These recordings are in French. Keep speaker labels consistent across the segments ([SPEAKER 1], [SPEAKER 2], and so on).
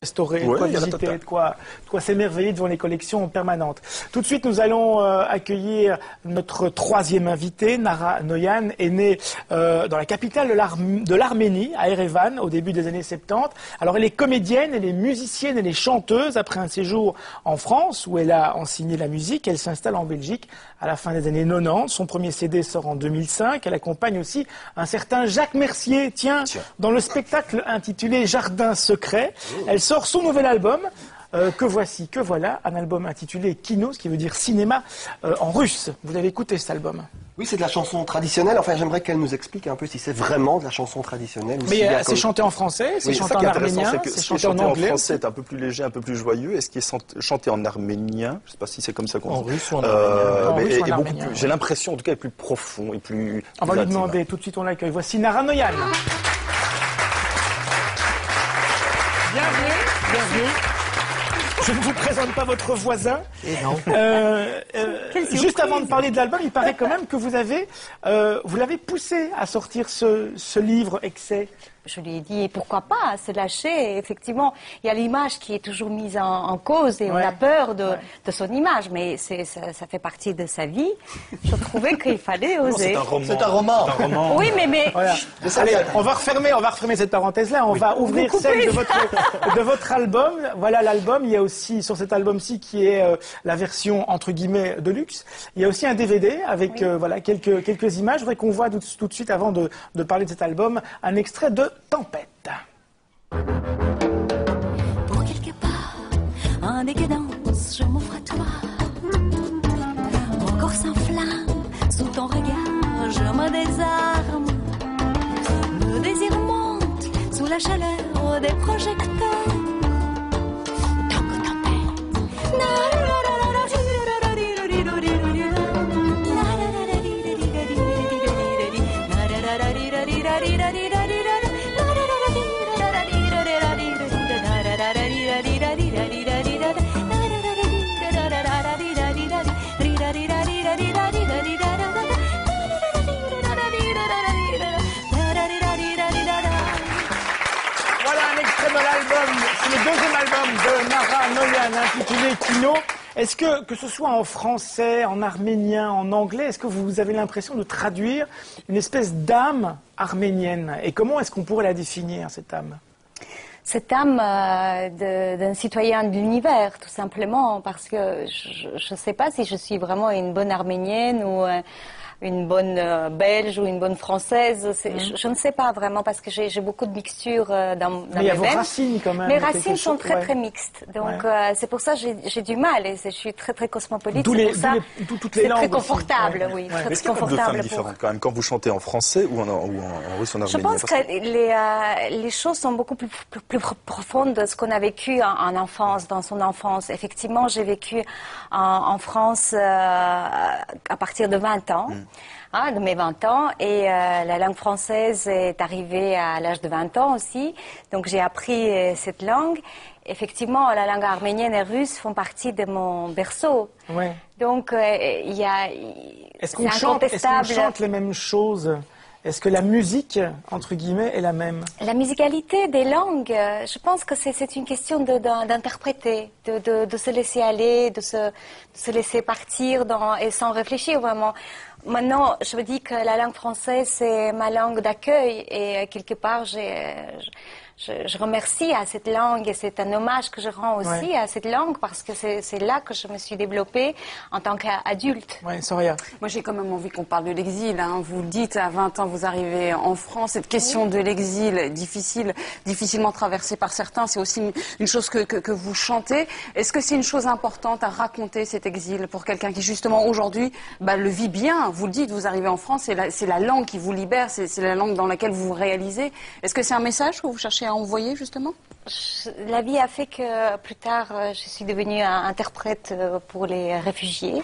[SPEAKER 1] restaurer,
[SPEAKER 2] ouais,
[SPEAKER 1] de quoi visiter, de quoi s'émerveiller devant les collections permanentes. Tout de suite, nous allons accueillir notre troisième invité. Nara Noyan est née dans la capitale de l'Arménie, à Erevan, au début des années 70. Alors, elle est comédienne, elle est musicienne, elle est chanteuse. Après un séjour en France, où elle a enseigné la musique, elle s'installe en Belgique à la fin des années 90. Son premier CD sort en 2005. Elle accompagne aussi un certain Jacques Mercier, tiens, dans le spectacle intitulé Jardin secret. Elle sort son nouvel album, que voilà, un album intitulé Kino, ce qui veut dire cinéma en russe. Vous avez écouté cet album?
[SPEAKER 3] Oui, c'est de la chanson traditionnelle. Enfin, j'aimerais qu'elle nous explique un peu si c'est vraiment de la chanson traditionnelle.
[SPEAKER 1] Mais c'est chanté en français, c'est chanté en arménien, c'est chanté en anglais.
[SPEAKER 2] En français est un peu plus léger, un peu plus joyeux. Est-ce qu'il est chanté en arménien? Je ne sais pas si c'est comme ça qu'on dit.
[SPEAKER 1] En russe ou en arménien.
[SPEAKER 2] J'ai l'impression, en tout cas, est plus profond et plus.
[SPEAKER 1] On va lui demander, tout de suite on l'accueille. Voici Nara Noyan. Bienvenue. Je ne vous présente pas votre voisin.
[SPEAKER 4] Et non.
[SPEAKER 1] Juste avant de parler de l'album, il paraît quand même que vous l'avez poussé à sortir ce livre Excès.
[SPEAKER 4] Je lui ai dit, pourquoi pas se lâcher. Et effectivement, il y a l'image qui est toujours mise en cause et on a peur de son image. Mais ça fait partie de sa vie. Je trouvais qu'il fallait oser.
[SPEAKER 3] C'est un roman.
[SPEAKER 4] Oui, mais...
[SPEAKER 1] Voilà. Allez, on va refermer cette parenthèse-là. On va ouvrir celle de votre album. Voilà l'album. Il y a aussi, sur cet album-ci, qui est la version, entre guillemets, de luxe. Il y a aussi un DVD avec voilà, quelques images. Je voudrais qu'on voit tout de suite, avant de parler de cet album, un extrait de Tempête.
[SPEAKER 5] Pour quelque part, en décadence, je m'offre à toi. Mon corps s'enflamme sous ton regard, je me désarme. Le désir monte sous la chaleur des projecteurs. Donc tempête.
[SPEAKER 1] C'est le deuxième album de Nara Noyan intitulé Kino. Est-ce que ce soit en français, en arménien, en anglais, est-ce que vous avez l'impression de traduire une espèce d'âme arménienne? Et comment est-ce qu'on pourrait la définir, cette âme?
[SPEAKER 4] Cette âme d'un citoyen de l'univers, tout simplement, parce que je ne sais pas si je suis vraiment une bonne arménienne ou une bonne belge ou une bonne française. Je ne sais pas vraiment, parce que j'ai beaucoup de mixtures dans mes veines.
[SPEAKER 1] Mais il y a vos racines quand même.
[SPEAKER 4] Mes racines sont très mixtes. Donc c'est pour ça que j'ai du mal. Et je suis très cosmopolite. C'est pour ça
[SPEAKER 1] toutes les langues
[SPEAKER 4] très confortable, oui.
[SPEAKER 2] Très confortable. Est-ce qu'il y a deux femmes différentes quand même quand vous chantez en français ou en russe, en arménien?
[SPEAKER 4] Je pense que les choses sont beaucoup plus profondes de ce qu'on a vécu en enfance, dans son enfance. Effectivement, j'ai vécu en France à partir de 20 ans. De mes 20 ans, et la langue française est arrivée à l'âge de 20 ans aussi, donc j'ai appris cette langue. Effectivement, la langue arménienne et russe font partie de mon berceau.
[SPEAKER 1] Ouais.
[SPEAKER 4] Donc il y a...
[SPEAKER 1] Est-ce qu'on chante les mêmes choses? Est-ce que la musique, entre guillemets, est la même? La
[SPEAKER 4] musicalité des langues, je pense que c'est une question d'interpréter, de se laisser aller, de se laisser partir et sans réfléchir vraiment. Maintenant, je me dis que la langue française, c'est ma langue d'accueil et quelque part, je remercie à cette langue et c'est un hommage que je rends aussi à cette langue parce que c'est là que je me suis développée en tant qu'adulte.
[SPEAKER 1] Oui, Soria.
[SPEAKER 6] Moi, j'ai quand même envie qu'on parle de l'exil. Hein. Vous le dites, à 20 ans, vous arrivez en France. Cette question de l'exil, difficilement traversée par certains, c'est aussi une chose que vous chantez. Est-ce que c'est une chose importante à raconter, cet exil, pour quelqu'un qui, justement, aujourd'hui, le vit bien? Vous le dites, vous arrivez en France, c'est la langue qui vous libère, c'est la langue dans laquelle vous vous réalisez. Est-ce que c'est un message que vous cherchez à envoyer, justement?
[SPEAKER 4] La vie a fait que plus tard, je suis devenue interprète pour les réfugiés.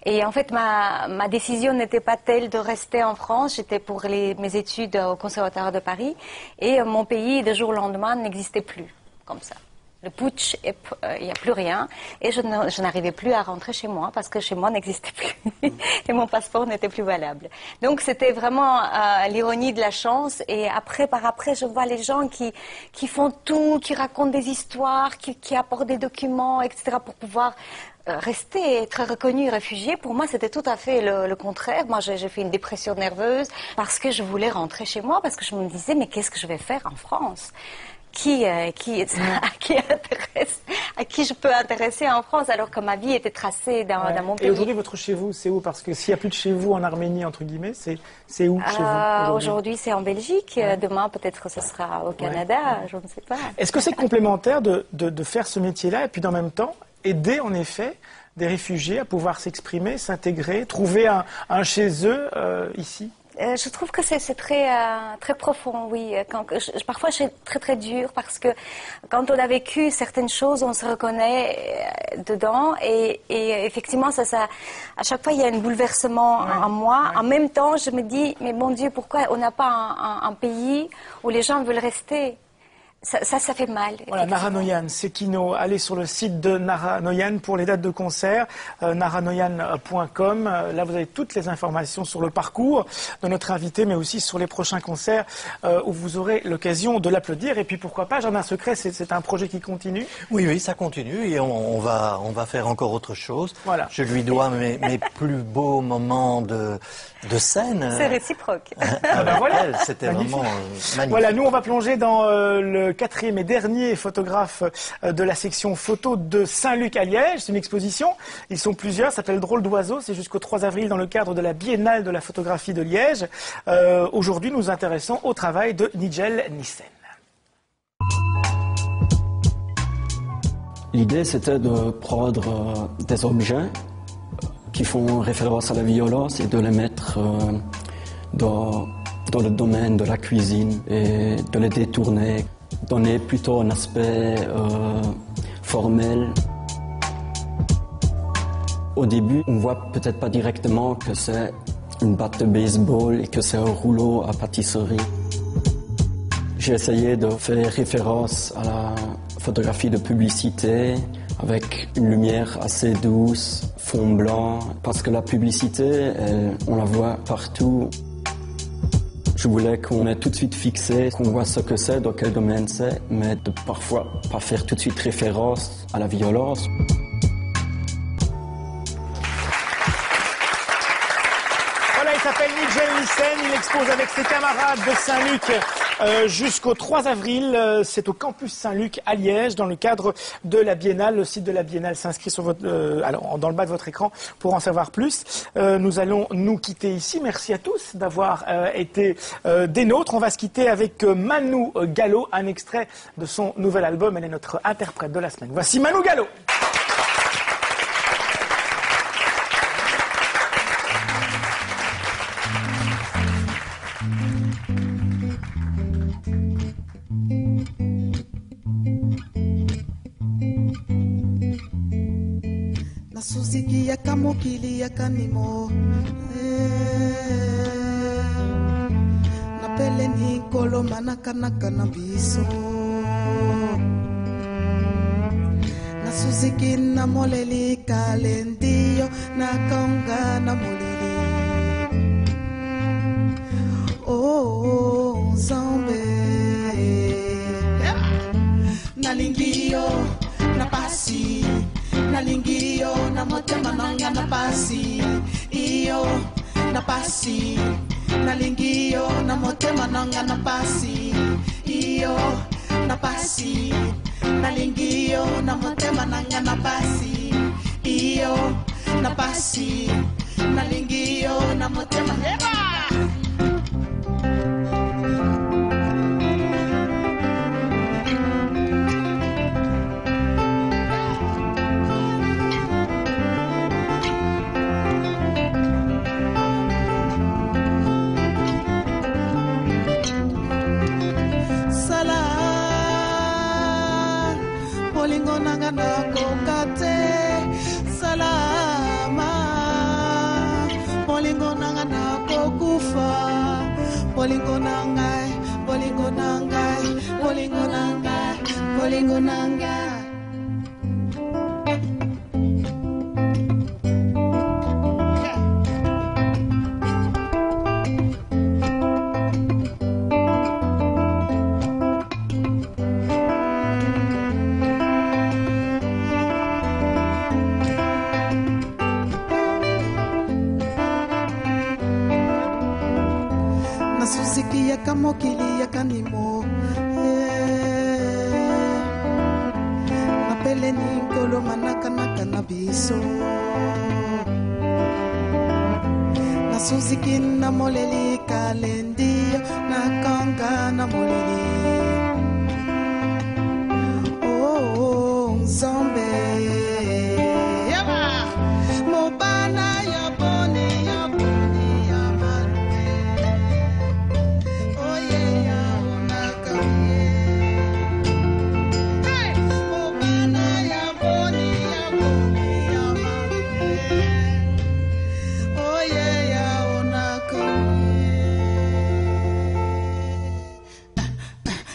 [SPEAKER 4] Et en fait, ma décision n'était pas telle de rester en France. J'étais pour mes études au Conservatoire de Paris. Et mon pays, de jour au lendemain, n'existait plus comme ça. le putsch, il n'y a plus rien. Et je n'arrivais plus à rentrer chez moi parce que chez moi n'existait plus. Et mon passeport n'était plus valable. Donc c'était vraiment l'ironie de la chance. Et par après, je vois les gens qui font tout, qui racontent des histoires, qui apportent des documents, etc. pour pouvoir rester et être reconnu réfugié. Pour moi, c'était tout à fait le contraire. Moi, j'ai fait une dépression nerveuse parce que je voulais rentrer chez moi, parce que je me disais, mais qu'est-ce que je vais faire en France ? À qui je peux intéresser en France alors que ma vie était tracée dans mon pays.
[SPEAKER 1] Et aujourd'hui, votre chez vous, c'est où? Parce que s'il n'y a plus de chez vous en Arménie, entre guillemets, c'est où chez vous
[SPEAKER 4] aujourd'hui, c'est en Belgique. Demain, peut-être que ce sera au Canada, je ne sais pas.
[SPEAKER 1] Est-ce que c'est complémentaire de faire ce métier-là et puis en même temps aider en effet des réfugiés à pouvoir s'exprimer, s'intégrer, trouver un chez eux ici?
[SPEAKER 4] Je trouve que c'est très profond, oui. Parfois, c'est très dur parce que quand on a vécu certaines choses, on se reconnaît dedans et effectivement, à chaque fois, il y a un bouleversement en moi. En même temps, je me dis, mais mon Dieu, pourquoi on n'a pas un pays où les gens veulent rester? Ça fait mal.
[SPEAKER 1] Voilà, Nara Noyan, Sekino. Allez sur le site de Nara Noyan pour les dates de concert, naranoyan.com. Là, vous avez toutes les informations sur le parcours de notre invité, mais aussi sur les prochains concerts où vous aurez l'occasion de l'applaudir. Et puis, pourquoi pas, Jardin Secret, c'est un projet qui continue.
[SPEAKER 7] Oui, ça continue et on va faire encore autre chose.
[SPEAKER 1] Voilà.
[SPEAKER 7] Je lui dois mes plus beaux moments de scène.
[SPEAKER 4] C'est réciproque.
[SPEAKER 1] Voilà.
[SPEAKER 7] C'était vraiment magnifique.
[SPEAKER 1] Voilà, nous, on va plonger dans le 4e et dernier photographe de la section photo de Saint-Luc à Liège. C'est une exposition. Ils sont plusieurs. Ça s'appelle Drôle d'oiseau. C'est jusqu'au 3 avril dans le cadre de la Biennale de la photographie de Liège. Aujourd'hui, nous nous intéressons au travail de Nigel Nissen.
[SPEAKER 8] L'idée, c'était de prendre des objets qui font référence à la violence et de les mettre dans le domaine de la cuisine et de les détourner, donner plutôt un aspect formel. Au début, on voit peut-être pas directement que c'est une batte de baseball et que c'est un rouleau à pâtisserie. J'ai essayé de faire référence à la photographie de publicité avec une lumière assez douce, fond blanc, parce que la publicité, on la voit partout. Je voulais qu'on ait tout de suite fixé, qu'on voit ce que c'est, dans quel domaine c'est, mais de parfois pas faire tout de suite référence à la violence.
[SPEAKER 1] Voilà, il s'appelle Nigel Nissen, il expose avec ses camarades de Saint-Luc jusqu'au 3 avril. C'est au campus Saint-Luc à Liège, dans le cadre de la Biennale. Le site de la Biennale s'inscrit sur dans le bas de votre écran pour en savoir plus. Nous allons nous quitter ici. Merci à tous d'avoir été des nôtres. On va se quitter avec Manu Gallo, un extrait de son nouvel album. Elle est notre interprète de la semaine. Voici Manu Gallo.
[SPEAKER 9] Nasuziki ya kamokili ya kanimo Napele ni kolo manakanaka na biso Nasuziki na moleli kalendio na kaunga na molili Oh Nzambe Nalingio na pasi Nalingio na motema nanga na pasi Iyo na pasi Nalingio na motema nanga na pasi Iyo na pasi Nalingio na motema nanga na pasi Iyo na pasi Nalingio na motema Polingo nanga na kokate salama Polingo nanga na kokufa Polingo nanga Polingo nanga Polingo nanga Polingo nanga mokili ya kanimo napeleni nkolo manakanaka na biso nasuziki na moleli kalendio nakanga na moleli oh nzambe mobana ya boni ya boni ya malume oye ya onakanye mobana ya boni ya boni ya malume oye ya onakanye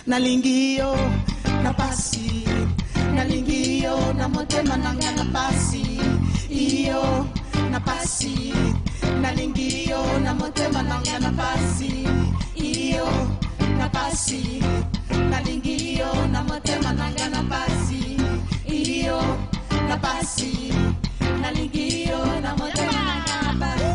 [SPEAKER 9] nalingiyo na pasi nalingiyo na motema nanga na pasi iyo na pasi nalingiyo na motema nanga na pasi iyo na pasi nalingiyo na motema nanga na pasi iyo na pasi nalingiyo na motema nanga na pasi.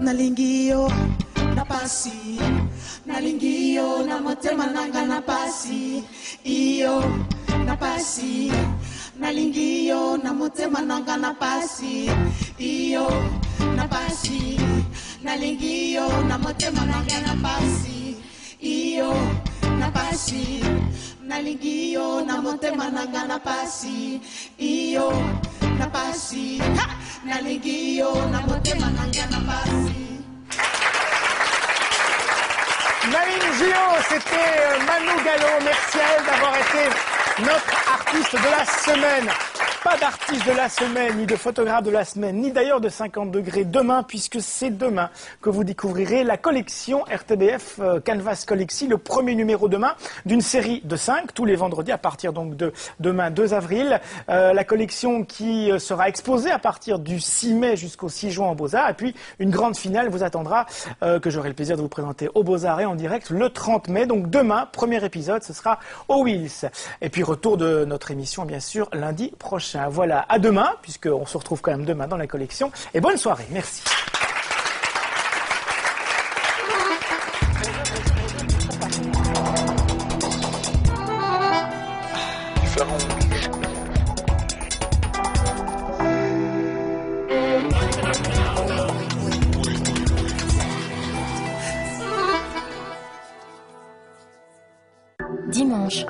[SPEAKER 9] Nalingiyo na pasi nalingiyo na motema nanga na pasi iyo na pasi nalingiyo na motema nanga na pasi iyo na pasi nalingiyo na motema nanga na pasi iyo na pasi nalingiyo na motema nanga na pasi iyo na pasi nalingiyo na motema nanga na pasi.
[SPEAKER 1] Naïm Gio, c'était Manu Gallo. Merci à elle d'avoir été notre artiste de la semaine. Pas d'artiste de la semaine, ni de photographe de la semaine, ni d'ailleurs de 50 degrés demain, puisque c'est demain que vous découvrirez la collection RTBF Canvas Collection, le premier numéro demain d'une série de 5, tous les vendredis à partir donc de demain 2 avril. La collection qui sera exposée à partir du 6 mai jusqu'au 6 juin aux Beaux-Arts. Et puis une grande finale vous attendra, que j'aurai le plaisir de vous présenter aux Beaux-Arts et en direct le 30 mai. Donc demain, premier épisode, ce sera au Wills. Et puis retour de notre émission, bien sûr, lundi prochain. Voilà, à demain, puisqu'on se retrouve quand même demain dans la collection. Et bonne soirée, merci.
[SPEAKER 10] Dimanche.